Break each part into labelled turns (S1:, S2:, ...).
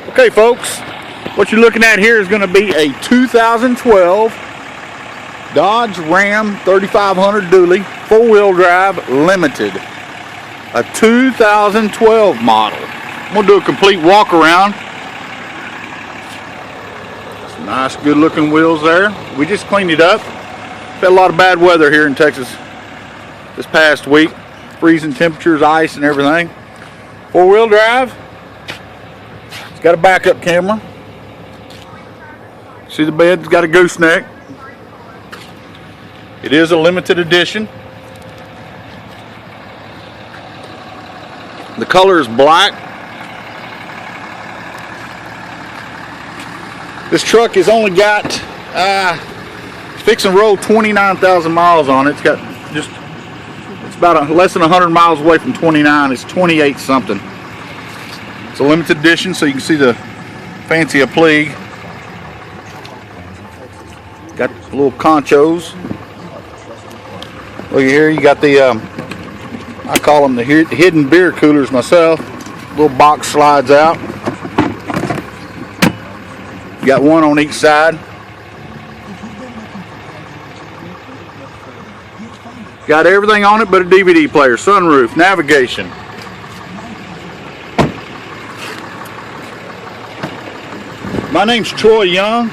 S1: Okay folks, what you're looking at here is going to be a 2012 Dodge Ram 3500 dually, four-wheel drive, limited. A 2012 model. I'm going to do a complete walk around. Some nice good looking wheels there. We just cleaned it up. Had a lot of bad weather here in Texas this past week. Freezing temperatures, ice and everything. Four-wheel drive. It's got a backup camera. See the bed's got a gooseneck. It is a limited edition. The color is black. This truck has only got fixing to roll 29,000 miles on it. It's got just, it's about less than 100 miles away from 29. It's 28 something. It's a limited edition, so you can see the fancy applique. Got little conchos. Look here, you got the I call them the hidden beer coolers myself. Little box slides out. You got one on each side. Got everything on it but a DVD player, sunroof, navigation. My name's Troy Young.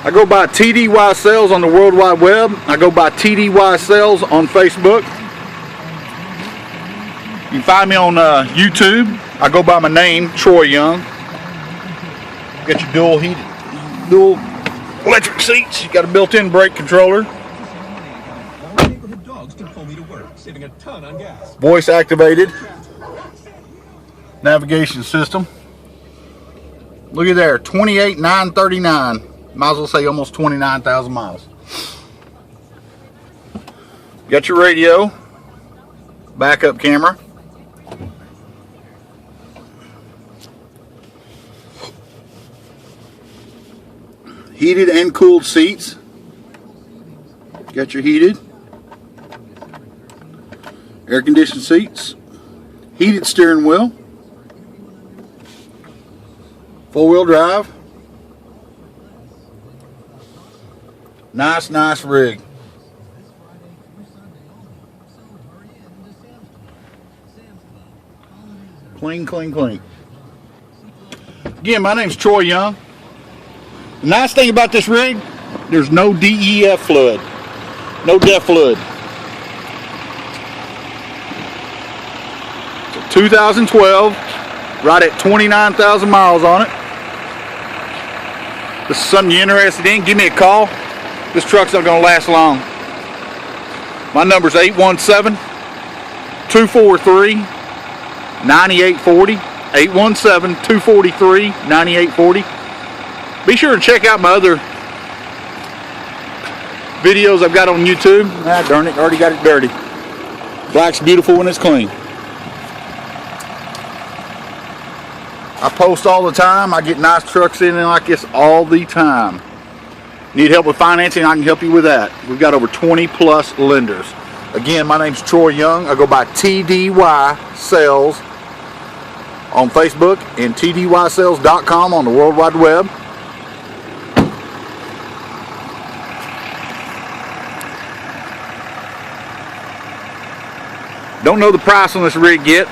S1: I go by TDY Sales on the World Wide Web. I go by TDY Sales on Facebook. You can find me on YouTube. I go by my name, Troy Young. Got your dual electric seats. You got a built-in brake controller. Voice activated navigation system. Look at there, 28,939. Might as well say almost 29,000 miles. Got your radio, backup camera. Heated and cooled seats. Got your heated, air conditioned seats, heated steering wheel, four-wheel drive. Nice rig. Clean. Again, my name's Troy Young. The nice thing about this rig, there's no DEF fluid. No DEF fluid. It's a 2012, right at 29,000 miles on it. This is something you're interested in, give me a call. This truck's not going to last long. My number's 817-243-9840. 817-243-9840. Be sure to check out my other videos I've got on YouTube. Ah, darn it, already got it dirty. Black's beautiful when it's clean. I post all the time. I get nice trucks in there like this all the time. Need help with financing? I can help you with that. We've got over 20 plus lenders. Again, my name's Troy Young. I go by TDY Sales on Facebook and TDYSales.com on the World Wide Web. Don't know the price on this rig yet,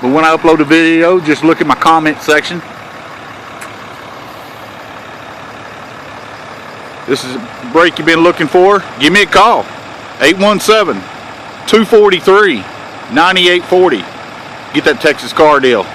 S1: but when I upload a video, just look at my comment section. This is a brake you've been looking for. Give me a call. 817-243-9840. Get that Texas car deal.